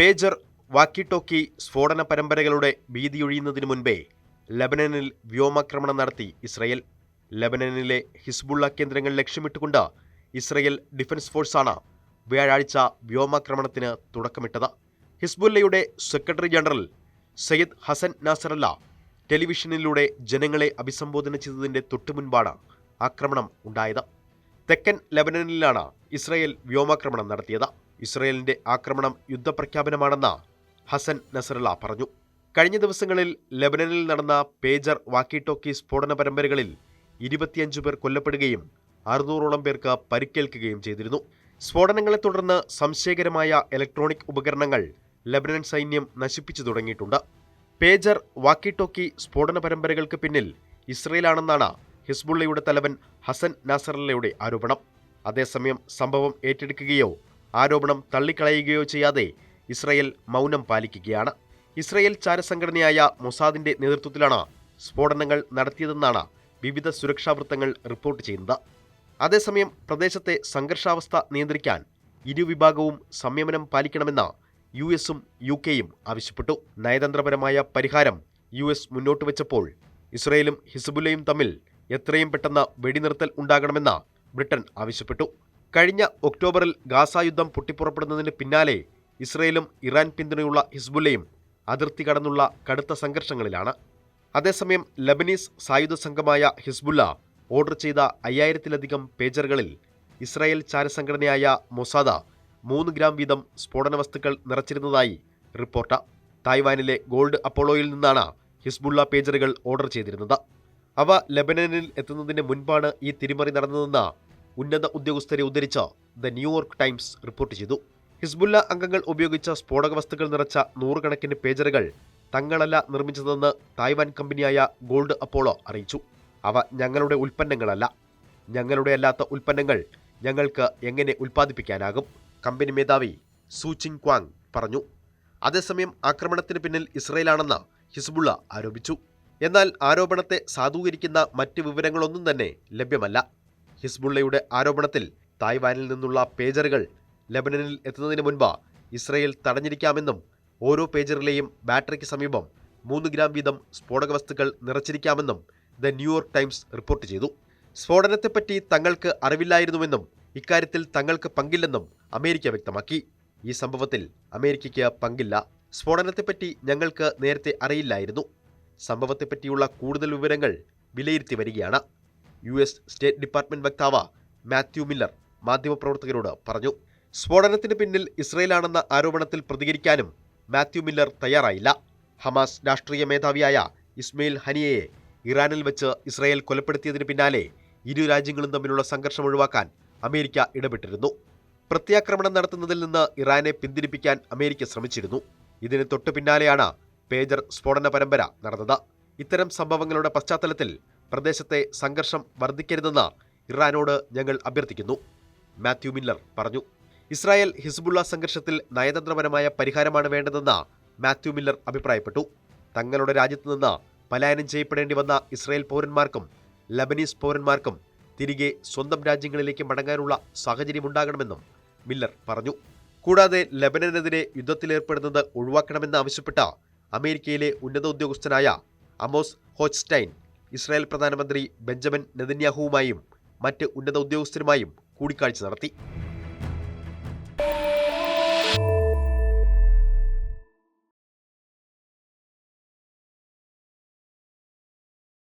Pager, വാക്കി talkie സ്ഫോടന പരമ്പരകളുടെ ഭീതിയൊഴിയുന്നതിനു മുൻപേ ലബനനിൽ വ്യോമാക്രമണം നടത്തി ഇസ്രയേൽ. ലബനനിലെ ഹിസ്ബുള്ള കേന്ദ്രങ്ങൾ ലക്ഷ്യമിട്ടുകൊണ്ട് ഇസ്രയേൽ ഡിഫൻസ് ഫോഴ്സാണ് വ്യാഴാഴ്ച വ്യോമാക്രമണത്തിന് തുടക്കമിട്ടത്. ഹിസ്ബുല്ലയുടെ സെക്രട്ടറി ജനറൽ സയ്യിദ് ഹസൻ നാസറല്ല ടെലിവിഷനിലൂടെ ജനങ്ങളെ അഭിസംബോധന ചെയ്തതിന്റെ തൊട്ടുമുൻപാണ് ആക്രമണം ഉണ്ടായത്. തെക്കൻ ലബനനിലാണ് ഇസ്രയേൽ വ്യോമാക്രമണം നടത്തിയത്. ഇസ്രയേലിന്റെ ആക്രമണം യുദ്ധപ്രഖ്യാപനമാണെന്ന് ഹസൻ നസറല്ല പറഞ്ഞു. കഴിഞ്ഞ ദിവസങ്ങളിൽ ലബനനിൽ നടന്ന പേജർ, വാക്കി ടോക്കി സ്ഫോടന പരമ്പരകളിൽ 25 പേർ കൊല്ലപ്പെടുകയും 600ഓളം പേർക്ക് പരിക്കേൽക്കുകയും ചെയ്തിരുന്നു. സ്ഫോടനങ്ങളെ തുടർന്ന് സംശയകരമായ ഇലക്ട്രോണിക് ഉപകരണങ്ങൾ ലബനൻ സൈന്യം നശിപ്പിച്ചു തുടങ്ങിയിട്ടുണ്ട്. പേജർ, വാക്കി ടോക്കി സ്ഫോടന പരമ്പരകൾക്ക് പിന്നിൽ ഇസ്രയേലാണെന്നാണ് ഹിസ്ബുള്ളയുടെ തലവൻ ഹസൻ നാസറല്ലയുടെ ആരോപണം. അതേസമയം സംഭവം ഏറ്റെടുക്കുകയോ ആരോപണം തള്ളിക്കളയുകയോ ചെയ്യാതെ ഇസ്രയേൽ മൗനം പാലിക്കുകയാണ്. ഇസ്രയേൽ ചാരസംഘടനയായ മൊസാദിന്റെ നേതൃത്വത്തിലാണ് സ്ഫോടനങ്ങൾ നടത്തിയതെന്നാണ് വിവിധ സുരക്ഷാ വൃത്തങ്ങൾ റിപ്പോർട്ട് ചെയ്യുന്നത്. അതേസമയം പ്രദേശത്തെ സംഘർഷാവസ്ഥ നിയന്ത്രിക്കാൻ ഇരുവിഭാഗവും സംയമനം പാലിക്കണമെന്ന് US-ഉം UK-യും ആവശ്യപ്പെട്ടു. നയതന്ത്രപരമായ പരിഹാരം US മുന്നോട്ട് വെച്ചപ്പോൾ ഇസ്രയേലും ഹിസ്ബുല്ലയും തമ്മിൽ എത്രയും പെട്ടെന്ന് വെടിനിർത്തൽ ഉണ്ടാകണമെന്ന് ബ്രിട്ടൻ ആവശ്യപ്പെട്ടു. കഴിഞ്ഞ ഒക്ടോബറിൽ ഗാസ യുദ്ധം പൊട്ടിപ്പുറപ്പെടുന്നതിന് പിന്നാലെ ഇസ്രയേലും ഇറാൻ പിന്തുണയുള്ള ഹിസ്ബുല്ലയും അതിർത്തി കടന്നുള്ള കടുത്ത സംഘർഷങ്ങളിലാണ്. അതേസമയം ലബനീസ് സായുധ സംഘമായ ഹിസ്ബുല്ല ഓർഡർ ചെയ്ത 5000-ലധികം പേജറുകളിൽ ഇസ്രായേൽ ചാരസംഘടനയായ മൊസാദ 3 ഗ്രാം വീതം സ്ഫോടന വസ്തുക്കൾ നിറച്ചിരുന്നതായി റിപ്പോർട്ട്. തായ്വാനിലെ ഗോൾഡ് അപ്പോളോയിൽ നിന്നാണ് ഹിസ്ബുള്ള പേജറുകൾ ഓർഡർ ചെയ്തിരുന്നത്. അവ ലബനനിൽ എത്തുന്നതിന് മുൻപാണ് ഈ തിരിമറി നടന്നതെന്ന് ഉന്നത ഉദ്യോഗസ്ഥരെ ഉദ്ധരിച്ച് ദ ന്യൂയോർക്ക് ടൈംസ് റിപ്പോർട്ട് ചെയ്തു. ഹിസ്ബുല്ല അംഗങ്ങൾ ഉപയോഗിച്ച സ്ഫോടക വസ്തുക്കൾ നിറച്ച 100 കണക്കിന് പേജറുകൾ തങ്ങളല്ല നിർമ്മിച്ചതെന്ന് തായ്വാൻ കമ്പനിയായ ഗോൾഡ് അപ്പോളോ അറിയിച്ചു. അവ ഞങ്ങളുടെ ഉൽപ്പന്നങ്ങളല്ല. ഞങ്ങളുടെ അല്ലാത്ത ഉൽപ്പന്നങ്ങൾ ഞങ്ങൾക്ക് എങ്ങനെ ഉൽപ്പാദിപ്പിക്കാനാകും, കമ്പനി മേധാവി സൂചിങ് ക്വാങ് പറഞ്ഞു. അതേസമയം ആക്രമണത്തിന് പിന്നിൽ ഇസ്രയേലാണെന്ന് ഹിസ്ബുള്ള ആരോപിച്ചു. എന്നാൽ ആരോപണത്തെ സാധൂകരിക്കുന്ന മറ്റ് വിവരങ്ങളൊന്നും തന്നെ ലഭ്യമല്ല. ഹിസ്ബുള്ളയുടെ ആരോപണത്തിൽ തായ്വാനിൽ നിന്നുള്ള പേജറുകൾ ലബനനിൽ എത്തുന്നതിന് മുൻപ് ഇസ്രയേൽ തടഞ്ഞിരിക്കാമെന്നും ഓരോ പേജറിലെയും ബാറ്ററിക്ക് സമീപം 3 ഗ്രാം വീതം സ്ഫോടക വസ്തുക്കൾ നിറച്ചിരിക്കാമെന്നും ദ ന്യൂയോർക്ക് ടൈംസ് റിപ്പോർട്ട് ചെയ്തു. സ്ഫോടനത്തെപ്പറ്റി തങ്ങൾക്ക് അറിവില്ലായിരുന്നുവെന്നും ഇക്കാര്യത്തിൽ തങ്ങൾക്ക് പങ്കില്ലെന്നും അമേരിക്ക വ്യക്തമാക്കി. ഈ സംഭവത്തിൽ അമേരിക്കയ്ക്ക് പങ്കില്ല. സ്ഫോടനത്തെപ്പറ്റി ഞങ്ങൾക്ക് നേരത്തെ അറിയില്ലായിരുന്നു. സംഭവത്തെപ്പറ്റിയുള്ള കൂടുതൽ വിവരങ്ങൾ വിലയിരുത്തി വരികയാണ്. US സ്റ്റേറ്റ് ഡിപ്പാർട്ട്മെന്റ് വക്താവ് മാത്യു മില്ലർ മാധ്യമപ്രവർത്തകരോട് പറഞ്ഞു. സ്ഫോടനത്തിന് പിന്നിൽ ഇസ്രയേലാണെന്ന ആരോപണത്തിൽ പ്രതികരിക്കാനും മാത്യു മില്ലർ തയ്യാറായില്ല. ഹമാസ് രാഷ്ട്രീയ മേധാവിയായ ഇസ്മയിൽ ഹനിയയെ ഇറാനിൽ വെച്ച് ഇസ്രയേൽ കൊലപ്പെടുത്തിയതിന് പിന്നാലെ ഇരു രാജ്യങ്ങളും തമ്മിലുള്ള സംഘർഷം ഒഴിവാക്കാൻ അമേരിക്ക ഇടപെട്ടിരുന്നു. പ്രത്യാക്രമണം നടത്തുന്നതിൽ നിന്ന് ഇറാനെ പിന്തിരിപ്പിക്കാൻ അമേരിക്ക ശ്രമിച്ചിരുന്നു. ഇതിന് തൊട്ടു പിന്നാലെയാണ് പേജർ സ്ഫോടന പരമ്പര നടന്നത്. ഇത്തരം സംഭവങ്ങളുടെ പശ്ചാത്തലത്തിൽ പ്രദേശത്തെ സംഘർഷം വർദ്ധിക്കരുതെന്ന് ഇറാനോട് ഞങ്ങൾ അഭ്യർത്ഥിക്കുന്നു, മാത്യു മില്ലർ പറഞ്ഞു. ഇസ്രായേൽ ഹിസ്ബുള്ള സംഘർഷത്തിൽ നയതന്ത്രപരമായ പരിഹാരമാണ് വേണ്ടതെന്ന് മാത്യു മില്ലർ അഭിപ്രായപ്പെട്ടു. തങ്ങളുടെ രാജ്യത്തു നിന്ന് പലായനം ചെയ്യപ്പെടേണ്ടി വന്ന ഇസ്രായേൽ പൗരന്മാർക്കും ലബനീസ് പൗരന്മാർക്കും തിരികെ സ്വന്തം രാജ്യങ്ങളിലേക്ക് മടങ്ങാനുള്ള സാഹചര്യമുണ്ടാകണമെന്നും മില്ലർ പറഞ്ഞു. കൂടാതെ ലബനനെതിരെ യുദ്ധത്തിലേർപ്പെടുന്നത് ഒഴിവാക്കണമെന്നാവശ്യപ്പെട്ട അമേരിക്കയിലെ ഉന്നത ഉദ്യോഗസ്ഥനായ അമോസ് ഹോച്ച്സ്റ്റൈൻ ഇസ്രായേൽ പ്രധാനമന്ത്രി ബെഞ്ചമിൻ നെതന്യാഹുവുമായും മറ്റ് ഉന്നത ഉദ്യോഗസ്ഥരുമായും കൂടിക്കാഴ്ച നടത്തി.